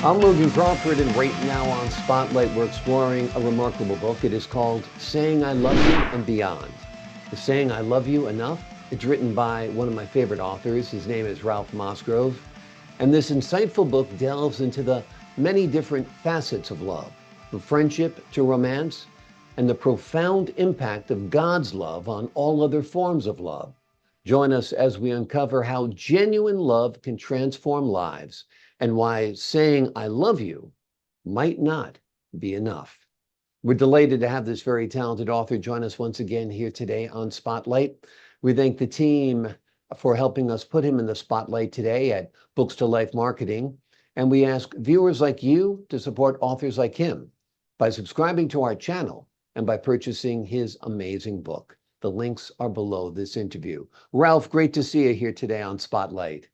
I'm Logan Crawford, and right now on Spotlight, we're exploring a remarkable book. It is called Saying I Love You and Beyond. The Saying I Love You Enough. It's written by one of my favorite authors. His name is Ralph Mosgrove. And this insightful book delves into the many different facets of love, from friendship to romance, and the profound impact of God's love on all other forms of love. Join us as we uncover how genuine love can transform lives and why saying I love you might not be enough. We're delighted to have this very talented author join us once again here today on Spotlight. We thank the team for helping us put him in the spotlight today at Books to Life Marketing. And we ask viewers like you to support authors like him by subscribing to our channel and by purchasing his amazing book. The links are below this interview. Ralph, great to see you here today on Spotlight.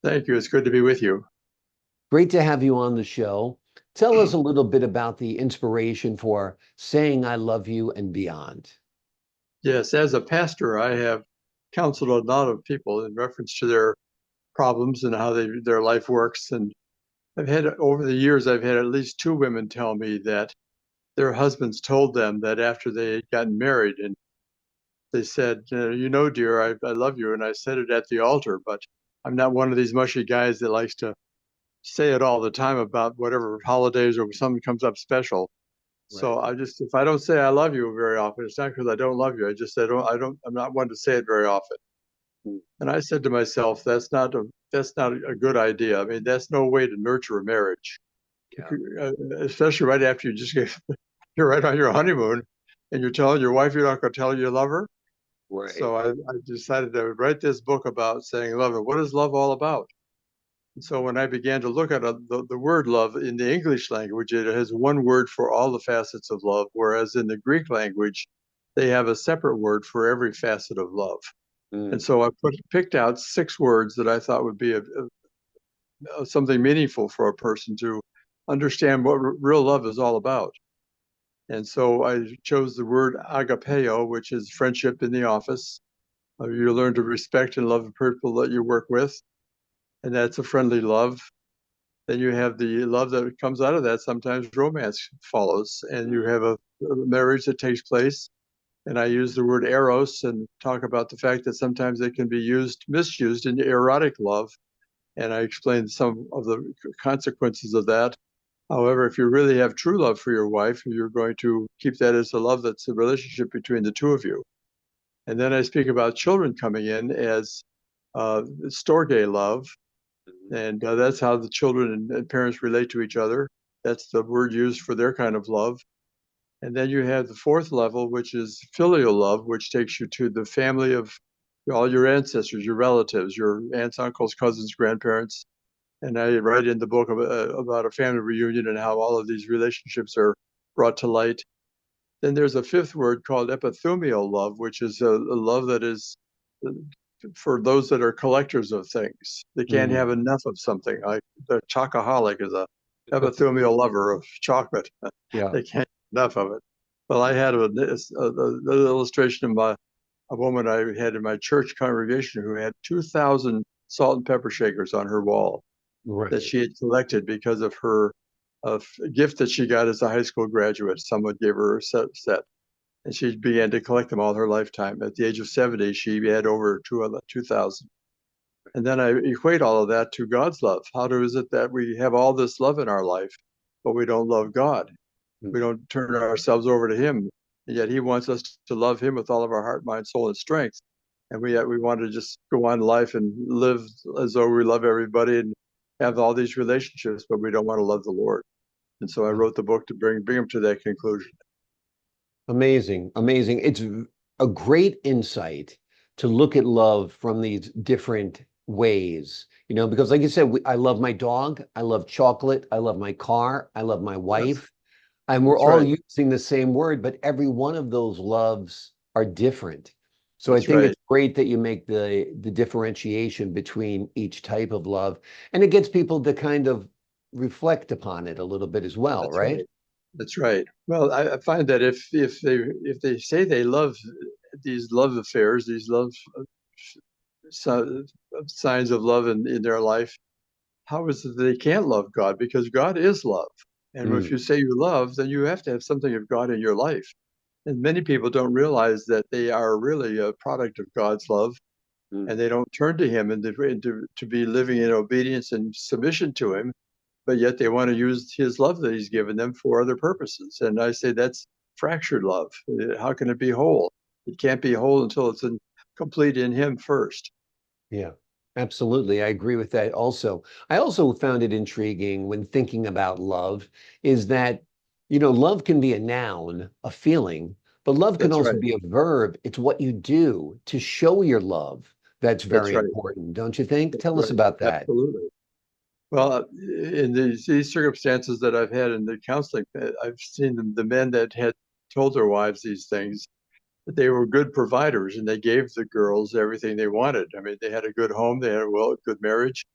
Thank you. It's good to be with you. Great to have you on the show. Tell us a little bit about the inspiration for Saying I Love You and Beyond. Yes, as a pastor, I have counseled a lot of people in reference to their problems and how their life works. And over the years, I've had at least two women tell me that their husbands told them that after they had gotten married, and they said, dear, I love you. And I said it at the altar, but I'm not one of these mushy guys that likes to say it all the time about whatever holidays or something comes up special. Right. So if I don't say I love you very often, it's not because I don't love you. I just I'm not one to say it very often. Mm. And I said to myself, that's not a good idea. I mean, that's no way to nurture a marriage, Yeah. especially right after you're right on your honeymoon, and you're telling your wife you're not going to tell her you love her. Right. So I decided to write this book about saying love. And what is love all about? And so when I began to look at the word love in the English language, it has one word for all the facets of love, whereas in the Greek language, they have a separate word for every facet of love. And Mm. so I picked out 6 words that I thought would be something meaningful for a person to understand what real love is all about. And so I chose the word agapeo, which is friendship in the office. You learn to respect and love the people that you work with, and that's a friendly love. Then you have the love that comes out of that. Sometimes romance follows, and you Mm. have a marriage that takes place. And I use the word eros and talk about the fact that sometimes it can be misused in erotic love. And I explain some of the consequences of that. However, if you really have true love for your wife, you're going to keep that as a love that's a relationship between the two of you. And then I speak about children coming in as storge love, Mm. and that's how the children and parents relate to each other. That's the word used for their kind of love. And then you have the fourth level, which is filial love, which takes you to the family of all your ancestors, your relatives, your aunts, uncles, cousins, grandparents. And I write in the book about a family reunion and how all of these relationships are brought to light. Then there's a fifth word called epithumial love, which is a love that is for those that are collectors of things. They can't have Mm. enough of something. Like the chocoholic is a epithumial lover of chocolate. Yeah. They can't have enough of it. Well, I had an illustration of a woman I had in my church congregation who had 2,000 salt and pepper shakers on her wall that Right. she had collected because of her gift that she got as a high school graduate. Someone gave her a set, and she began to collect them all her lifetime. At the age of 70, she had over 2,000. And then I equate all of that to God's love. Is it that we have all this love in our life, but we don't love God? We Mm. don't turn ourselves over to Him, and yet He wants us to love Him with all of our heart, mind, soul, and strength. And we want to just go on life and live as though we love everybody and have all these relationships, but we don't want to love the Lord. And so I Wow. wrote the book to bring him to that conclusion. Amazing. Amazing. It's a great insight to look at love from these different ways, because like you said, I love my dog, I love chocolate, I love my car, I love my Yes, wife. And we're that's all right. using the same word, but every one of those loves are different. So I That's think right. it's great that you make the differentiation between each type of love, and it gets people to kind of reflect upon it a little bit as well, That's right? right. That's right. Well, I find that if they say they love these love affairs, these love signs of love in their life, how is it that they can't love God? Because God is love. And if Mm, you say you love, then you have to have something of God in your life. And many people don't realize that they are really a product of God's love, mm. and they don't turn to Him and to be living in obedience and submission to Him, but yet they want to use His love that He's given them for other purposes. And I say that's fractured love. How can it be whole? It can't be whole until it's complete in Him first. Yeah, absolutely. I agree with that also. I also found it intriguing when thinking about love is that, love can be a noun, a feeling, but love can That's also right. be a verb. It's what you do to show your love. That's That's very right. important, don't you think? That's Tell us right. about that. Absolutely. Well, in these circumstances that I've had in the counseling, I've seen the men that had told their wives these things, that they were good providers and they gave the girls everything they wanted. I mean, they had a good home, they had a good marriage,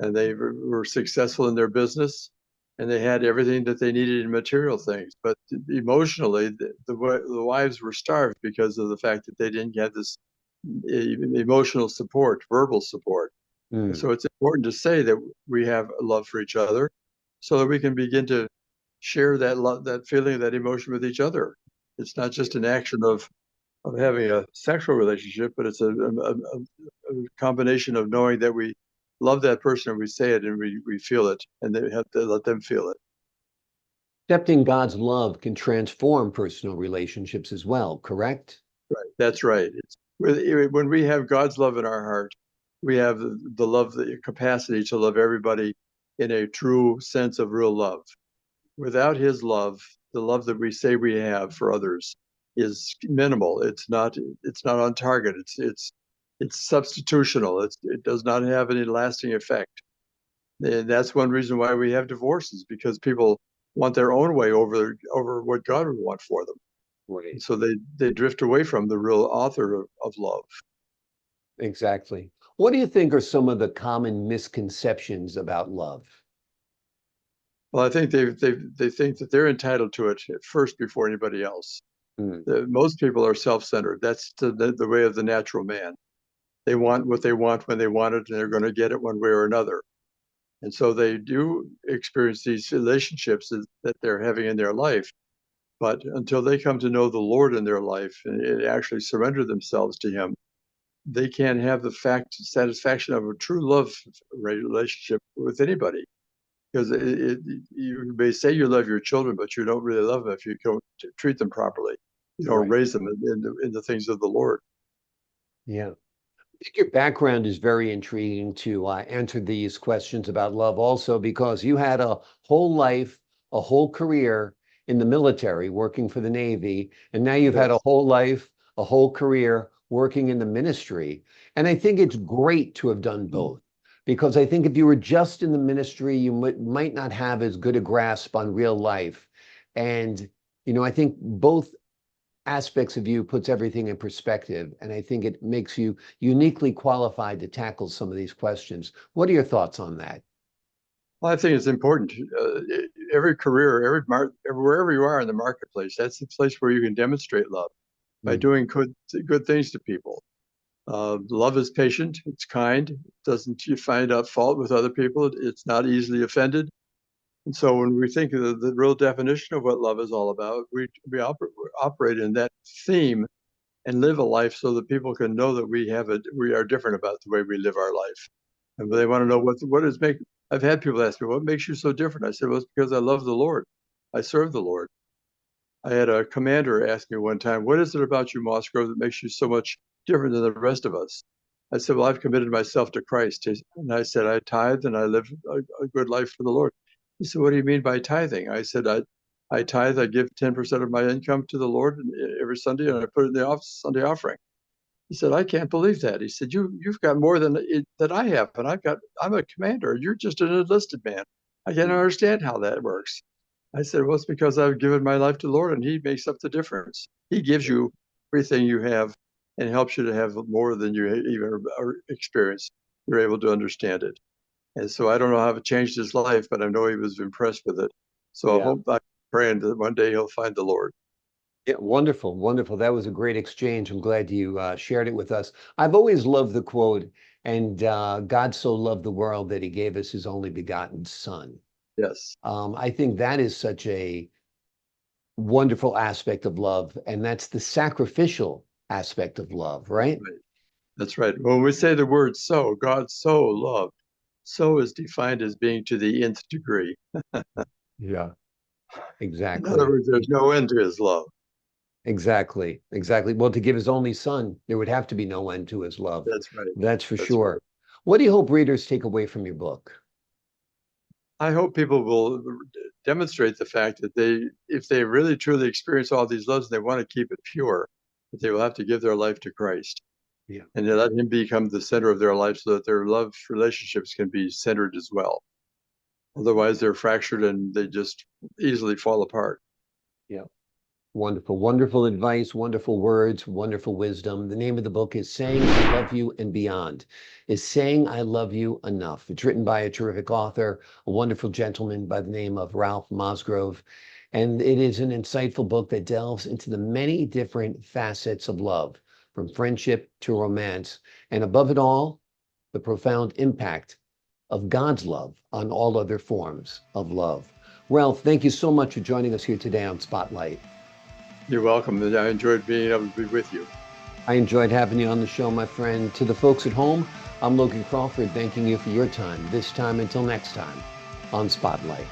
and they were successful in their business, and they had everything that they needed in material things. But emotionally, the wives were starved because of the fact that they didn't get this emotional support, verbal support. And Mm, so it's important to say that we have a love for each other so that we can begin to share that love, that feeling, that emotion with each other. It's not just an action of having a sexual relationship, but it's a combination of knowing that we love that person and we say it and we feel it, and they have to let them feel it. Accepting God's love can transform personal relationships as well, correct? Right. That's right. It's when we have God's love in our heart, we have the love, the capacity to love everybody in a true sense of real love. Without His love, the love that we say we have for others is minimal. It's not on target. It's substitutional. It does not have any lasting effect. And that's one reason why we have divorces, because people want their own way over what God would want for them. And Right. so they drift away from the real author of love. Exactly. What do you think are some of the common misconceptions about love? Well, I think they think that they're entitled to it first before anybody else. Mm, Most people are self-centered. That's the way of the natural man. They want what they want when they want it, and they're going to get it one way or another. And so they do experience these relationships that they're having in their life. But until they come to know the Lord in their life and actually surrender themselves to Him, they can't have the satisfaction of a true love relationship with anybody. Because you may say you love your children, but you don't really love them if you don't treat them properly. You don't right. raise them in the things of the Lord. Yeah. I think your background is very intriguing to answer these questions about love also because you had a whole life, a whole career in the military working for the Navy, and now you've had a Yes. whole life, a whole career working in the ministry. And I think it's great to have done both because I think if you were just in the ministry, you might not have as good a grasp on real life. And, I think both aspects of you puts everything in perspective. And I think it makes you uniquely qualified to tackle some of these questions. What are your thoughts on that? Well, I think it's important. Every career, wherever you are in the marketplace, that's the place where you can demonstrate love by Mm, doing good things to people. Love is patient. It's kind. It doesn't you find out fault with other people. It's not easily offended. And so when we think of the real definition of what love is all about, we operate in that theme and live a life so that people can know that we are different about the way we live our life. And they right. want to know what is make. I've had people ask me, what makes you so different? I said, well, it's because I love the Lord. I serve the Lord. I had a commander ask me one time, what is it about you, Mosgrove, that makes you so much different than the rest of us? I said, well, I've committed myself to Christ. And I said, I tithe and I live a good life for the Lord. He said, what do you mean by tithing? I said, I tithe, I give 10% of my income to the Lord every Sunday, and I put it in the Sunday offering. He said, I can't believe that. He said, you've got more than I have, and I'm a commander. You're just an enlisted man. I can't Mm, understand how that works. I said, well, it's because I've given my life to the Lord, and He makes up the difference. He gives yeah. you everything you have and helps you to have more than you even experience. You're able to understand it. And so I don't know how it changed his life, but I know he was impressed with it. So I Yeah. hope, I'm praying that one day he'll find the Lord. Yeah, wonderful, wonderful. That was a great exchange. I'm glad you shared it with us. I've always loved the quote, and God so loved the world that he gave us his only begotten son. Yes, I think that is such a wonderful aspect of love, and that's the sacrificial aspect of love, that's right? right. That's right. When we say the word so, God so loved, so is defined as being to the nth degree. Yeah, In other exactly. words, there's no end to his love. Exactly, exactly. Well, to give his only son, there would have to be no end to his love. That's right. That's for That's right. sure. What do you hope readers take away from your book? I hope people will demonstrate the fact that if they really truly experience all these loves, they want to keep it pure, that they will have to give their life to Christ Yeah. and to let him become the center of their life so that their love relationships can be centered as well. Otherwise, they're fractured and they just easily fall apart. Yeah. Wonderful, wonderful advice, wonderful words, wonderful wisdom. The name of the book is Saying I Love You and Beyond. Is Saying I Love You Enough? It's written by a terrific author, a wonderful gentleman by the name of Ralph Mosgrove. And it is an insightful book that delves into the many different facets of love, from friendship to romance, and above it all, the profound impact of God's love on all other forms of love. Ralph, thank you so much for joining us here today on Spotlight. You're welcome. I enjoyed being able to be with you. I enjoyed having you on the show, my friend. To the folks at home, I'm Logan Crawford, thanking you for your time. This time until next time on Spotlight.